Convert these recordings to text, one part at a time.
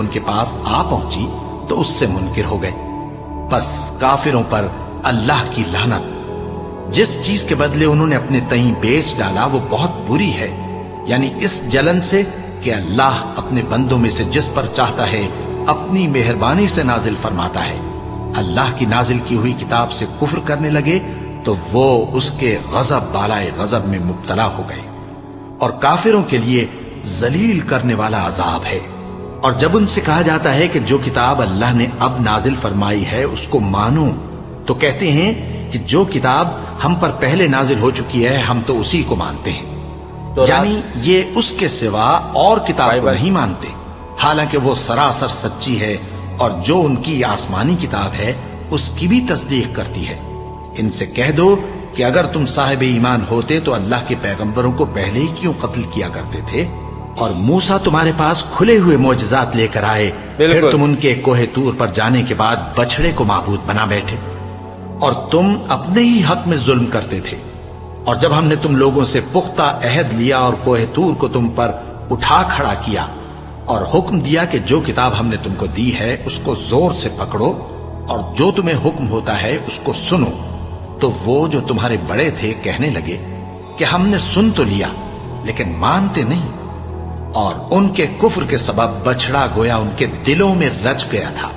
ان کے پاس آ پہنچی تو اس سے منکر ہو گئے۔ بس کافروں پر اللہ کی لعنت۔ جس چیز کے بدلے انہوں نے اپنے تئیں بیچ ڈالا وہ بہت بری ہے، یعنی اس جلن سے کہ اللہ اپنے بندوں میں سے جس پر چاہتا ہے اپنی مہربانی سے نازل فرماتا ہے۔ اللہ کی نازل کی ہوئی کتاب سے کفر کرنے لگے تو وہ اس کے غضب بالائے غضب میں مبتلا ہو گئے، اور کافروں کے لیے ذلیل کرنے والا عذاب ہے۔ اور جب ان سے کہا جاتا ہے کہ جو کتاب اللہ نے اب نازل فرمائی ہے اس کو مانو، تو کہتے ہیں کہ جو کتاب ہم پر پہلے نازل ہو چکی ہے ہم تو اسی کو مانتے ہیں، یعنی یہ اس کے سوا اور کتاب کو نہیں مانتے، حالانکہ وہ سراسر سچی ہے، اور جو ان کی آسمانی کتاب ہے اس کی بھی تصدیق کرتی ہے۔ ان سے کہہ دو کہ اگر تم صاحب ایمان ہوتے تو اللہ کے پیغمبروں کو پہلے ہی کیوں قتل کیا کرتے تھے؟ اور موسیٰ تمہارے پاس کھلے ہوئے معجزات لے کر آئے، پھر تم ان کے کوہ طور پر جانے کے بعد بچڑے کو معبود بنا بیٹھے، اور تم اپنے ہی حق میں ظلم کرتے تھے۔ اور جب ہم نے تم لوگوں سے پختہ عہد لیا اور کوہ طور کو تم پر اٹھا کھڑا کیا اور حکم دیا کہ جو کتاب ہم نے تم کو دی ہے اس کو زور سے پکڑو اور جو تمہیں حکم ہوتا ہے اس کو سنو، تو وہ جو تمہارے بڑے تھے کہنے لگے کہ ہم نے سن تو لیا لیکن مانتے نہیں، اور ان کے کفر کے سبب بچڑا گویا ان کے دلوں میں رچ گیا تھا۔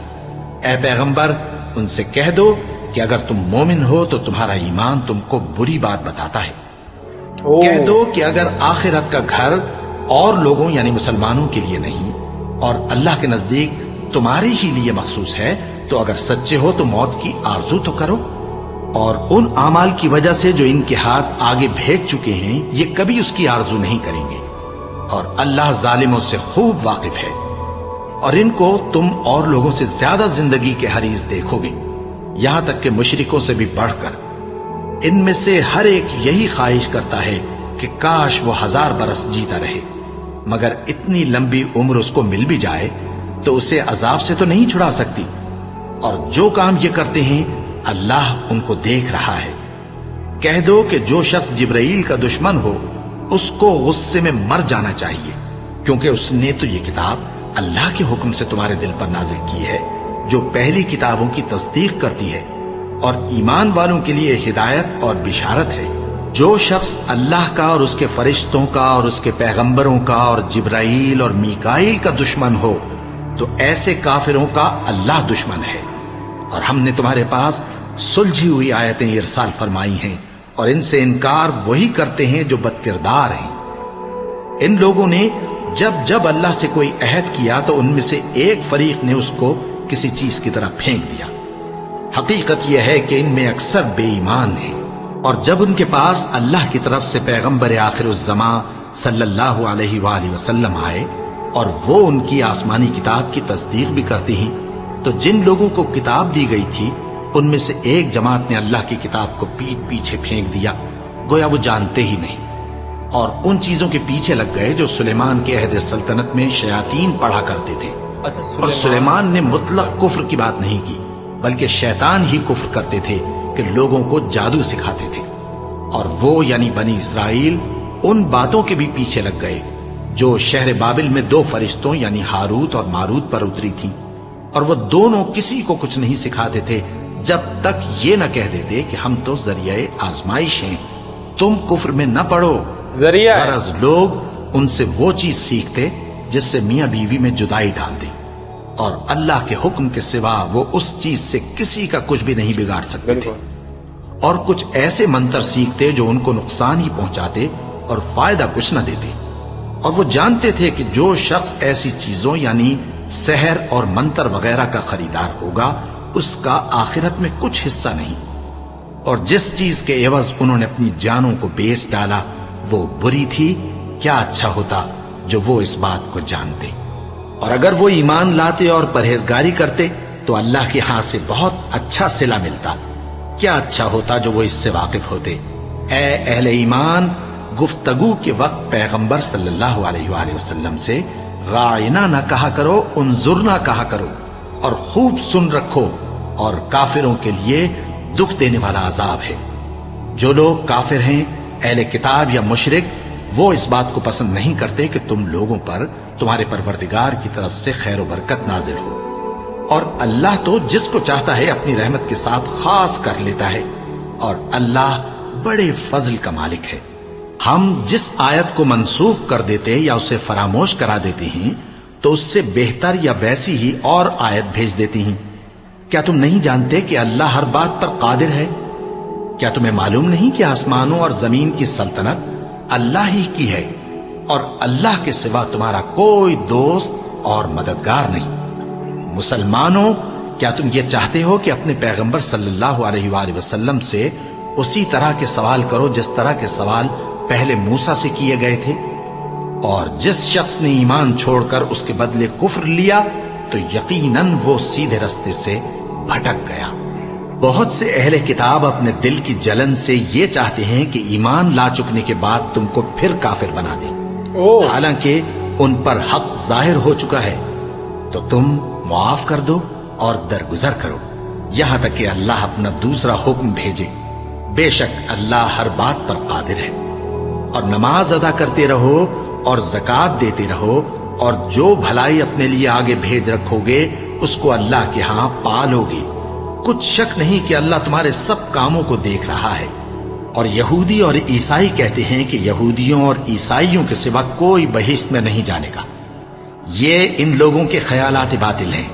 اے پیغمبر ان سے کہہ دو کہ اگر تم مومن ہو تو تمہارا ایمان تم کو بری بات بتاتا ہے۔ کہہ دو کہ اگر آخرت کا گھر اور لوگوں یعنی مسلمانوں کے لیے نہیں اور اللہ کے نزدیک تمہارے ہی لیے مخصوص ہے تو اگر سچے ہو تو موت کی آرزو تو کرو، اور ان اعمال کی وجہ سے جو ان کے ہاتھ آگے بھیج چکے ہیں یہ کبھی اس کی آرزو نہیں کریں گے، اور اللہ ظالموں سے خوب واقف ہے۔ اور ان کو تم اور لوگوں سے زیادہ زندگی کے حریص دیکھو گے، یہاں تک کہ مشرکوں سے بھی بڑھ کر۔ ان میں سے ہر ایک یہی خواہش کرتا ہے کہ کاش وہ 1000 برس جیتا رہے، مگر اتنی لمبی عمر اس کو مل بھی جائے تو اسے عذاب سے تو نہیں چھڑا سکتی، اور جو کام یہ کرتے ہیں اللہ ان کو دیکھ رہا ہے۔ کہہ دو کہ جو شخص جبرائیل کا دشمن ہو اس کو غصے میں مر جانا چاہیے، کیونکہ اس نے تو یہ کتاب اللہ کے حکم سے تمہارے دل پر نازل کی ہے جو پہلی کتابوں کی تصدیق کرتی ہے، اور ایمان والوں کے لیے ہدایت اور بشارت ہے۔ جو شخص اللہ کا اور اس کے فرشتوں کا اور اس کے پیغمبروں کا اور جبرائیل اور میکائیل کا دشمن ہو تو ایسے کافروں کا اللہ دشمن ہے۔ اور ہم نے تمہارے پاس سلجھی ہوئی آیتیں ارسال فرمائی ہیں، اور ان سے انکار وہی کرتے ہیں جو بد کردار ہیں۔ ان لوگوں نے جب جب اللہ سے کوئی عہد کیا تو ان میں سے ایک فریق نے اس کو کسی چیز کی طرح پھینک دیا۔ حقیقت یہ ہے کہ ان میں اکثر بے ایمان ہیں، اور جب ان کے پاس اللہ کی طرف سے پیغمبر آخر الزماں صلی اللہ علیہ وآلہ وسلم آئے اور وہ ان کی آسمانی کتاب کی تصدیق بھی کرتی ہیں، تو جن لوگوں کو کتاب دی گئی تھی ان میں سے ایک جماعت نے اللہ کی کتاب کو پیٹ پیچھے پھینک دیا، گویا وہ جانتے ہی نہیں، اور ان چیزوں کے پیچھے لگ گئے جو سلیمان کے عہد سلطنت میں شیاطین پڑھا کرتے تھے۔ اور سلیمان نے مطلق کفر کی بات نہیں کی، بلکہ شیطان ہی کفر کرتے تھے کہ لوگوں کو جادو سکھاتے تھے، اور وہ یعنی بنی اسرائیل ان باتوں کے بھی پیچھے لگ گئے جو شہر بابل میں 2 فرشتوں یعنی ہاروت اور ماروت پر اتری تھی، اور وہ دونوں کسی کو کچھ نہیں سکھاتے تھے جب تک یہ نہ کہہ دیتے کہ ہم تو ذریعہ آزمائش ہیں، تم کفر میں نہ پڑو۔ غرض لوگ ان سے وہ چیز سیکھتے جس سے میاں بیوی میں جدائی ڈال دے، اور اللہ کے حکم کے سوا وہ اس چیز سے کسی کا کچھ بھی نہیں بگاڑ سکتے تھے، اور کچھ ایسے منتر سیکھتے جو ان کو نقصان ہی پہنچاتے اور فائدہ کچھ نہ دیتے، اور وہ جانتے تھے کہ جو شخص ایسی چیزوں یعنی سحر اور منتر وغیرہ کا خریدار ہوگا اس کا آخرت میں کچھ حصہ نہیں، اور جس چیز کے عوض انہوں نے اپنی جانوں کو بیچ ڈالا وہ بری تھی۔ کیا اچھا ہوتا جو وہ اس بات کو جانتے، اور اگر وہ ایمان لاتے اور پرہیزگاری کرتے تو اللہ کے ہاں سے بہت اچھا صلہ ملتا۔ کیا اچھا ہوتا جو وہ اس سے واقف ہوتے۔ اے اہل ایمان، گفتگو کے وقت پیغمبر صلی اللہ علیہ وآلہ وسلم سے راعنا نہ کہا کرو، انظرنا کہا کرو، اور خوب سن رکھو، اور کافروں کے لیے دکھ دینے والا عذاب ہے۔ جو لوگ کافر ہیں، اہل کتاب یا مشرک، وہ اس بات کو پسند نہیں کرتے کہ تم لوگوں پر تمہارے پروردگار کی طرف سے خیر و برکت نازل ہو، اور اللہ تو جس کو چاہتا ہے اپنی رحمت کے ساتھ خاص کر لیتا ہے، اور اللہ بڑے فضل کا مالک ہے۔ ہم جس آیت کو منسوخ کر دیتے یا اسے فراموش کرا دیتے ہیں تو اس سے بہتر یا ویسی ہی اور آیت بھیج دیتی ہیں۔ کیا تم نہیں جانتے کہ اللہ ہر بات پر قادر ہے؟ کیا تمہیں معلوم نہیں کہ آسمانوں اور زمین کی سلطنت اللہ ہی کی ہے، اور اللہ کے سوا تمہارا کوئی دوست اور مددگار نہیں؟ مسلمانوں، کیا تم یہ چاہتے ہو کہ اپنے پیغمبر صلی اللہ علیہ وآلہ وسلم سے اسی طرح کے سوال کرو جس طرح کے سوال پہلے موسیٰ سے کیے گئے تھے؟ اور جس شخص نے ایمان چھوڑ کر اس کے بدلے کفر لیا تو یقیناً وہ سیدھے رستے سے بھٹک گیا۔ بہت سے اہل کتاب اپنے دل کی جلن سے یہ چاہتے ہیں کہ ایمان لا چکنے کے بعد تم کو پھر کافر بنا دیں، حالانکہ ان پر حق ظاہر ہو چکا ہے۔ تو تم معاف کر دو اور درگزر کرو یہاں تک کہ اللہ اپنا دوسرا حکم بھیجے۔ بے شک اللہ ہر بات پر قادر ہے۔ اور نماز ادا کرتے رہو اور زکوٰۃ دیتے رہو، اور جو بھلائی اپنے لیے آگے بھیج رکھو گے اس کو اللہ کے ہاں پالو گے۔ کچھ شک نہیں کہ اللہ تمہارے سب کاموں کو دیکھ رہا ہے۔ اور یہودی اور عیسائی کہتے ہیں کہ یہودیوں اور عیسائیوں کے سوا کوئی بہشت میں نہیں جانے گا۔ یہ ان لوگوں کے خیالات باطل ہیں۔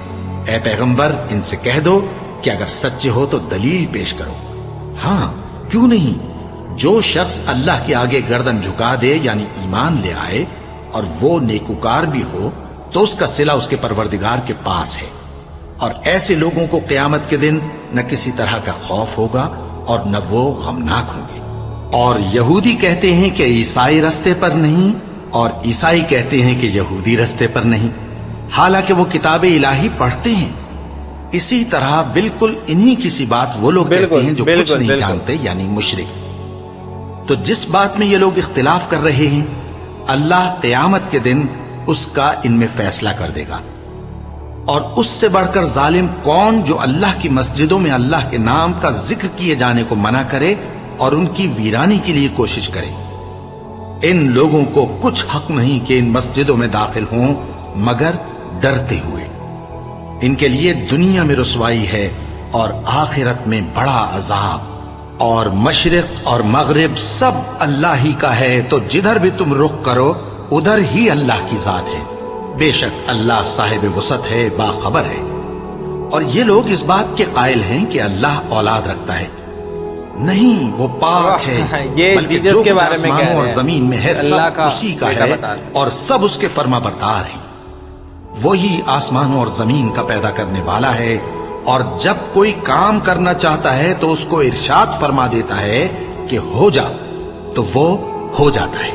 اے پیغمبر، ان سے کہہ دو کہ اگر سچے ہو تو دلیل پیش کرو۔ ہاں، کیوں نہیں؟ جو شخص اللہ کے آگے گردن جھکا دے یعنی ایمان لے آئے اور وہ نیکوکار بھی ہو تو اس کا صلہ اس کے پروردگار کے پاس ہے، اور ایسے لوگوں کو قیامت کے دن نہ کسی طرح کا خوف ہوگا اور نہ وہ غمناک ہوں گے۔ اور یہودی کہتے ہیں کہ عیسائی رستے پر نہیں، اور عیسائی کہتے ہیں کہ یہودی رستے پر نہیں، حالانکہ وہ کتاب الہی پڑھتے ہیں۔ اسی طرح بالکل انہی کسی بات وہ لوگ کہتے ہیں جو کچھ نہیں جانتے یعنی مشرک۔ تو جس بات میں یہ لوگ اختلاف کر رہے ہیں اللہ قیامت کے دن اس کا ان میں فیصلہ کر دے گا۔ اور اس سے بڑھ کر ظالم کون جو اللہ کی مسجدوں میں اللہ کے نام کا ذکر کیے جانے کو منع کرے اور ان کی ویرانی کے لیے کوشش کرے۔ ان لوگوں کو کچھ حق نہیں کہ ان مسجدوں میں داخل ہوں مگر ڈرتے ہوئے۔ ان کے لیے دنیا میں رسوائی ہے اور آخرت میں بڑا عذاب۔ اور مشرق اور مغرب سب اللہ ہی کا ہے، تو جدھر بھی تم رخ کرو ادھر ہی اللہ کی ذات ہے۔ بے شک اللہ صاحب وسعت ہے، باخبر ہے۔ اور یہ لوگ اس بات کے قائل ہیں کہ اللہ اولاد رکھتا ہے۔ نہیں، وہ پاک ہے، بلکہ جو کچھ آسمانوں اور زمین میں ہے سب اسی کا ہے اور سب اس کے فرما بردار ہیں۔ وہی آسمانوں اور زمین کا پیدا کرنے والا ہے، اور جب کوئی کام کرنا چاہتا ہے تو اس کو ارشاد فرما دیتا ہے کہ ہو جا، تو وہ ہو جاتا ہے۔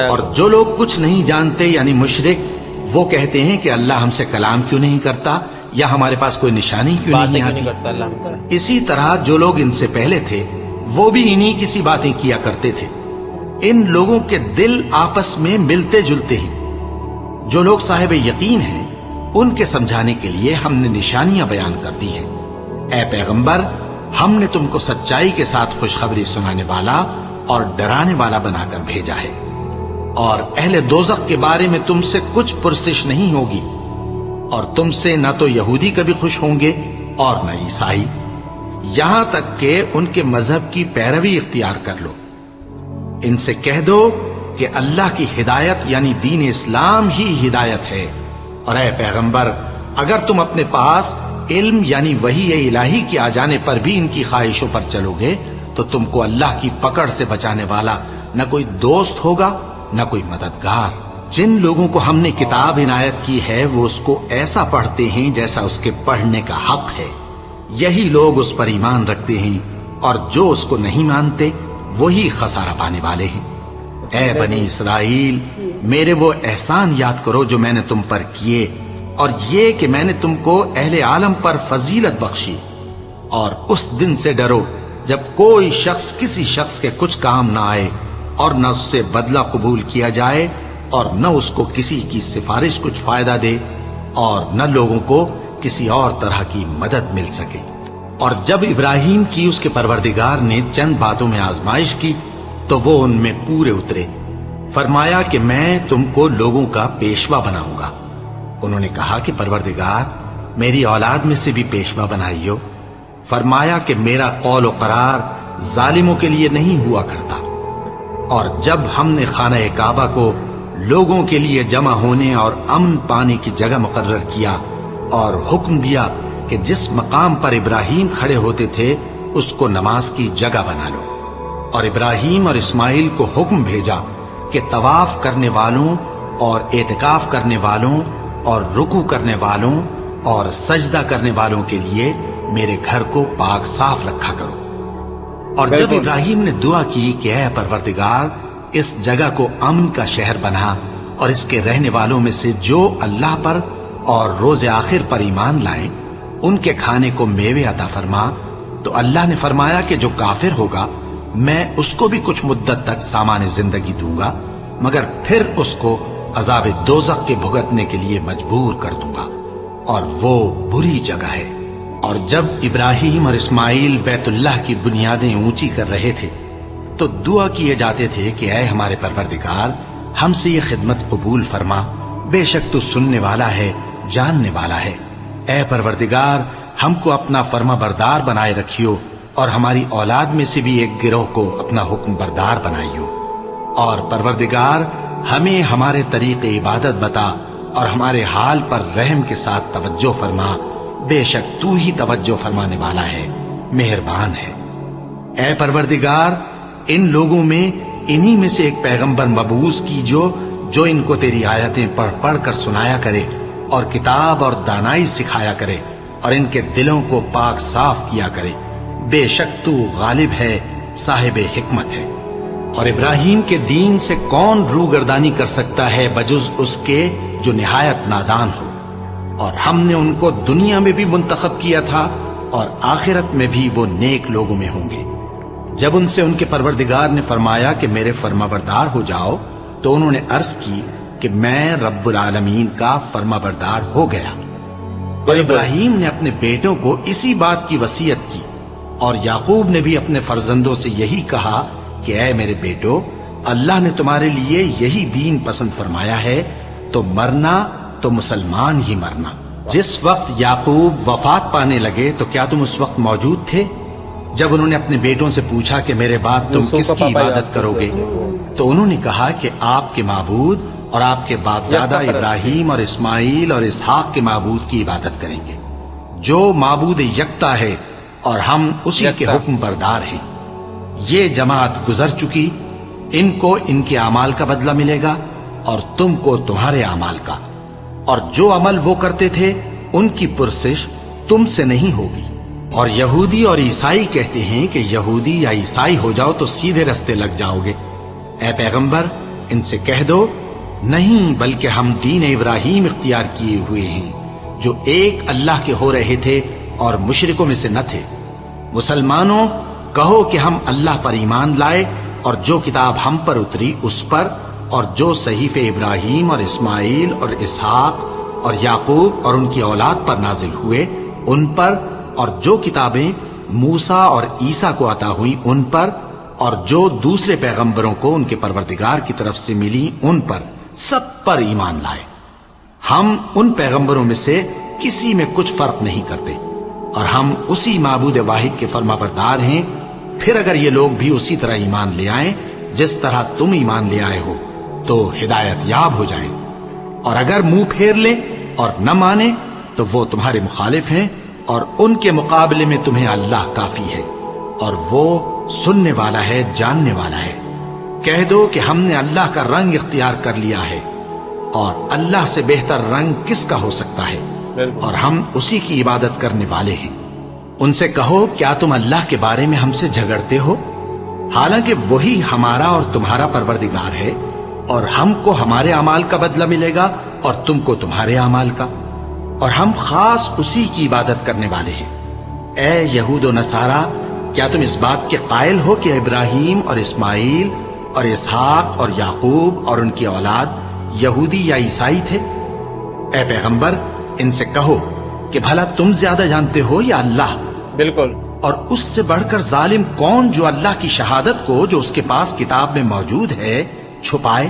اور جو لوگ کچھ نہیں جانتے یعنی مشرک، وہ کہتے ہیں کہ اللہ ہم سے کلام کیوں نہیں کرتا، یا ہمارے پاس کوئی نشانی کیوں نہیں آتی۔ اسی طرح جو لوگ ان سے پہلے تھے وہ بھی انہی کسی باتیں کیا کرتے تھے۔ ان لوگوں کے دل آپس میں ملتے جلتے ہیں۔ جو لوگ صاحب یقین ہیں ان کے سمجھانے کے لیے ہم نے نشانیاں بیان کر دی ہیں۔ اے پیغمبر، ہم نے تم کو سچائی کے ساتھ خوشخبری سنانے والا اور ڈرانے والا بنا کر بھیجا ہے، اور اہل دوزخ کے بارے میں تم سے کچھ پرسش نہیں ہوگی، اور تم سے نہ تو یہودی کبھی خوش ہوں گے اور نہ عیسائی، یہاں تک کہ ان کے مذہب کی پیروی اختیار کر لو۔ ان سے کہہ دو کہ اللہ کی ہدایت یعنی دین اسلام ہی ہدایت ہے، اور اے پیغمبر، اگر تم اپنے پاس علم یعنی وحی الہی کے آ جانے پر بھی ان کی خواہشوں پر چلو گے تو تم کو اللہ کی پکڑ سے بچانے والا نہ کوئی دوست ہوگا نہ کوئی مددگار۔ جن لوگوں کو ہم نے کتاب عنایت کی ہے وہ اس کو ایسا پڑھتے ہیں جیسا اس کے پڑھنے کا حق ہے، یہی لوگ اس پر ایمان رکھتے ہیں، اور جو اس کو نہیں مانتے وہی خسارہ پانے والے ہیں۔ اے بنی اسرائیل، میرے وہ احسان یاد کرو جو میں نے تم پر کیے، اور یہ کہ میں نے تم کو اہل عالم پر فضیلت بخشی، اور اس دن سے ڈرو جب کوئی شخص کسی شخص کے کچھ کام نہ آئے اور نہ اس سے بدلہ قبول کیا جائے اور نہ اس کو کسی کی سفارش کچھ فائدہ دے اور نہ لوگوں کو کسی اور طرح کی مدد مل سکے۔ اور جب ابراہیم کی اس کے پروردگار نے چند باتوں میں آزمائش کی تو وہ ان میں پورے اترے، فرمایا کہ میں تم کو لوگوں کا پیشوا بناؤں گا۔ انہوں نے کہا کہ پروردگار میری اولاد میں سے بھی پیشوا بنائیو۔ فرمایا کہ میرا قول و قرار ظالموں کے لیے نہیں ہوا کرتا۔ اور جب ہم نے خانہ کعبہ کو لوگوں کے لیے جمع ہونے اور امن پانے کی جگہ مقرر کیا اور حکم دیا کہ جس مقام پر ابراہیم کھڑے ہوتے تھے اس کو نماز کی جگہ بنا لو، اور ابراہیم اور اسماعیل کو حکم بھیجا کہ طواف کرنے والوں اور اعتکاف کرنے والوں اور رکوع کرنے والوں اور سجدہ کرنے والوں کے لیے میرے گھر کو پاک صاف رکھا کرو۔ اور جب ابراہیم نے دعا کی کہ اے پروردگار اس جگہ کو امن کا شہر بنا اور اس کے رہنے والوں میں سے جو اللہ پر اور روز آخر پر ایمان لائیں ان کے کھانے کو میوے عطا فرما، تو اللہ نے فرمایا کہ جو کافر ہوگا میں اس کو بھی کچھ مدت تک سامان زندگی دوں گا، مگر پھر اس کو عذاب دوزخ کے بھگتنے کے لیے مجبور کر دوں گا، اور وہ بری جگہ ہے۔ اور جب ابراہیم اور اسماعیل بیت اللہ کی بنیادیں اونچی کر رہے تھے تو دعا کیے جاتے تھے کہ اے ہمارے پروردگار ہم سے یہ خدمت قبول فرما، بے شک تو سننے والا ہے، جاننے والا ہے۔ اے پروردگار ہم کو اپنا فرما بردار بنائے رکھیو، اور ہماری اولاد میں سے بھی ایک گروہ کو اپنا حکم بردار بنائیو۔ اور پروردگار ہمیں ہمارے طریق عبادت بتا اور ہمارے حال پر رحم کے ساتھ توجہ فرما، بے شک تو ہی توجہ فرمانے والا ہے، مہربان ہے۔ اے پروردگار ان لوگوں میں انہی میں سے ایک پیغمبر مبعوث کیجو جو ان کو تیری آیتیں پڑھ پڑھ کر سنایا کرے اور کتاب اور دانائی سکھایا کرے اور ان کے دلوں کو پاک صاف کیا کرے، بے شک تو غالب ہے، صاحب حکمت ہے۔ اور ابراہیم کے دین سے کون روگردانی کر سکتا ہے بجز اس کے جو نہایت نادان ہو؟ اور ہم نے ان کو دنیا میں بھی منتخب کیا تھا اور آخرت میں بھی وہ نیک لوگوں میں ہوں گے۔ جب ان سے ان کے پروردگار نے فرمایا کہ میرے فرما بردار ہو جاؤ تو انہوں نے عرض کی کہ میں رب العالمین کا فرما بردار ہو گیا۔ اور ابراہیم نے اپنے بیٹوں کو اسی بات کی وصیت کی، اور یعقوب نے بھی اپنے فرزندوں سے یہی کہا کہ اے میرے بیٹو، اللہ نے تمہارے لیے یہی دین پسند فرمایا ہے، تو مرنا تو مسلمان ہی مرنا۔ جس وقت یعقوب وفات پانے لگے تو کیا تم اس وقت موجود تھے جب انہوں نے اپنے بیٹوں سے پوچھا کہ میرے بعد تم کس کی عبادت کرو گے؟ تو انہوں نے کہا کہ آپ کے معبود اور آپ کے باپ دادا ابراہیم اور اسماعیل اور اسحاق کے معبود کی عبادت کریں گے، جو معبود یکتا ہے اور ہم اسی کے حکم بردار ہیں۔ یہ جماعت گزر چکی، ان کو ان کے اعمال کا بدلہ ملے گا اور تم کو تمہارے اعمال کا، اور جو عمل وہ کرتے تھے ان کی پرسش تم سے نہیں ہوگی۔ اور یہودی اور عیسائی کہتے ہیں کہ یہودی یا عیسائی ہو جاؤ تو سیدھے رستے لگ جاؤ گے۔ اے پیغمبر ان سے کہہ دو نہیں، بلکہ ہم دین ابراہیم اختیار کیے ہوئے ہیں جو ایک اللہ کے ہو رہے تھے اور مشرکوں میں سے نہ تھے۔ مسلمانوں کہو کہ ہم اللہ پر ایمان لائے اور جو کتاب ہم پر اتری اس پر، اور جو صحیفے ابراہیم اور اسماعیل اور اسحاق اور یعقوب اور ان کی اولاد پر نازل ہوئے ان پر، اور جو کتابیں موسیٰ اور عیسیٰ کو عطا ہوئی ان پر، اور جو دوسرے پیغمبروں کو ان کے پروردگار کی طرف سے ملی ان پر، سب پر ایمان لائے۔ ہم ان پیغمبروں میں سے کسی میں کچھ فرق نہیں کرتے، اور ہم اسی معبود واحد کے فرما بردار ہیں۔ پھر اگر یہ لوگ بھی اسی طرح ایمان لے آئیں جس طرح تم ایمان لے آئے ہو تو ہدایت یاب ہو جائیں، اور اگر منہ پھیر لیں اور نہ مانیں تو وہ تمہارے مخالف ہیں، اور ان کے مقابلے میں تمہیں اللہ کافی ہے، اور وہ سننے والا ہے، جاننے والا ہے۔ کہہ دو کہ ہم نے اللہ کا رنگ اختیار کر لیا ہے، اور اللہ سے بہتر رنگ کس کا ہو سکتا ہے، اور ہم اسی کی عبادت کرنے والے ہیں۔ ان سے کہو کیا تم اللہ کے بارے میں ہم سے جھگڑتے ہو، حالانکہ وہی ہمارا اور تمہارا پروردگار ہے، اور ہم کو ہمارے اعمال کا بدلہ ملے گا اور تم کو تمہارے اعمال کا، اور ہم خاص اسی کی عبادت کرنے والے ہیں۔ اے یہود و نصارا، کیا تم اس بات کے قائل ہو کہ ابراہیم اور اسماعیل اور اسحاق اور یعقوب اور ان کی اولاد یہودی یا عیسائی تھے؟ اے پیغمبر ان سے کہو کہ بھلا تم زیادہ جانتے ہو یا اللہ؟ بالکل۔ اور اس سے بڑھ کر ظالم کون جو اللہ کی شہادت کو جو اس کے پاس کتاب میں موجود ہے چھپائے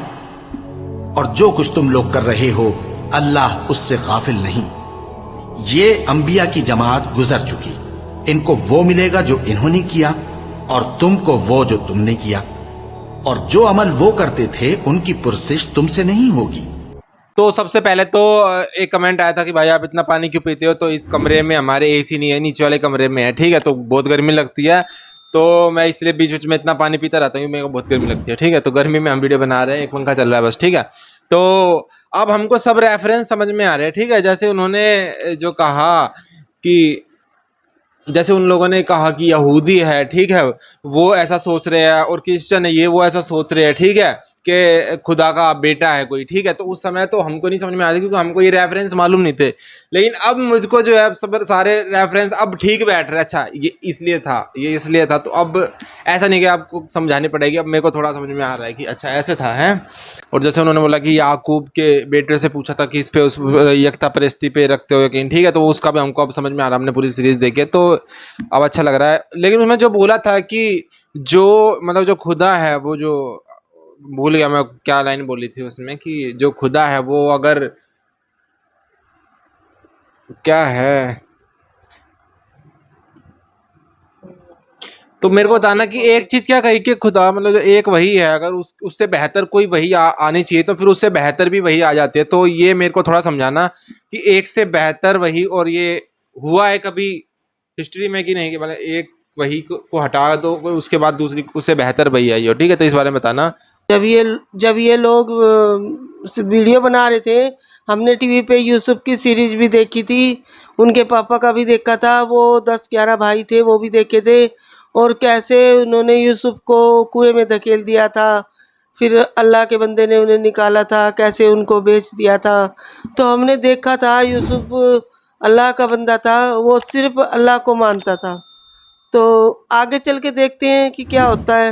اور جو کچھ تم لوگ کر رہے ہو اللہ اس سے غافل نہیں۔ یہ انبیاء کی جماعت گزر چکی، ان کو وہ ملے گا جو انہوں نے کیا، اور تم کو وہ جو تم نے کیا، اور جو عمل وہ کرتے تھے ان کی پرسش تم سے نہیں ہوگی۔ تو سب سے پہلے تو ایک کمنٹ آیا تھا کہ بھائی آپ اتنا پانی کیوں پیتے ہو؟ تو اس کمرے میں ہمارے اے سی نہیں ہے، نیچے والے کمرے میں ہے، ٹھیک ہے، تو بہت گرمی لگتی ہے، تو میں اس لیے بیچ بیچ میں اتنا پانی پیتا رہتا ہوں، میرے کو بہت گرمی لگتی ہے، ٹھیک ہے، تو گرمی میں ہم ویڈیو بنا رہے ہیں، ایک پنکھا چل رہا ہے بس، ٹھیک ہے۔ تو اب ہم کو سب ریفرنس سمجھ میں آ رہے ہیں، ٹھیک ہے، جیسے انہوں نے جو کہا کہ جیسے ان لوگوں نے کہا کہ یہودی ہے، ٹھیک ہے، وہ ایسا سوچ رہے ہیں، اور کرسچن ہے یہ وہ ایسا سوچ رہے ہیں، ٹھیک ہے، کہ خدا کا بیٹا ہے کوئی، ٹھیک ہے۔ تو اس سمے تو ہم کو نہیں سمجھ میں آتی کیونکہ ہم کو یہ ریفرنس معلوم نہیں تھے، لیکن اب مجھ کو جو ہے سارے ریفرنس اب ٹھیک بیٹھ رہے، اچھا یہ اس لیے تھا، یہ اس لیے تھا، تو اب ایسا نہیں کہ آپ کو سمجھانی پڑے گی، اب میرے کو تھوڑا سمجھ میں آ رہا ہے کہ اچھا ایسے تھا ہے۔ اور جیسے انہوں نے بولا کہ یعقوب کے بیٹے سے پوچھا تھا کہ اس پہ اس یکتا پرستی پہ رکھتے ہو یقین، ٹھیک ہے، تو اس کا بھی ہم کو اب سمجھ میں آ رہا ہے، ہم نے پوری سیریز دیکھی تو اب اچھا لگ رہا ہے۔ لیکن اس میں جو بولا تھا کہ جو مطلب جو خدا ہے وہ جو بھول گیا میں کیا لائن بولی تھی اس میں، کہ جو خدا ہے وہ اگر کیا ہے، تو میرے کو بتانا کہ ایک چیز کیا کہی کہ خدا مطلب ایک وہی ہے، اگر اس سے بہتر کوئی وہی آنی چاہیے تو پھر اس سے بہتر بھی وہی آ جاتی ہے، تو یہ میرے کو تھوڑا سمجھانا کہ ایک سے بہتر وہی، اور یہ ہوا ہے کبھی ہسٹری میں کہ نہیں، کہ مطلب ایک وہی کو ہٹا دو اس کے بعد دوسری اس سے بہتر وہی آئی ہو، ٹھیک ہے، تو اس بارے میں بتانا۔ جب یہ لوگ ویڈیو بنا رہے تھے، ہم نے ٹی وی پہ یوسف کی سیریز بھی دیکھی تھی، ان کے پاپا کا بھی دیکھا تھا، وہ 10-11 بھائی تھے وہ بھی دیکھے تھے، اور کیسے انہوں نے یوسف کو کنویں میں دھکیل دیا تھا، پھر اللہ کے بندے نے انہیں نکالا تھا، کیسے ان کو بیچ دیا تھا، تو ہم نے دیکھا تھا یوسف اللہ کا بندہ تھا، وہ صرف اللہ کو مانتا تھا۔ تو آگے چل کے دیکھتے ہیں کہ کیا ہوتا ہے۔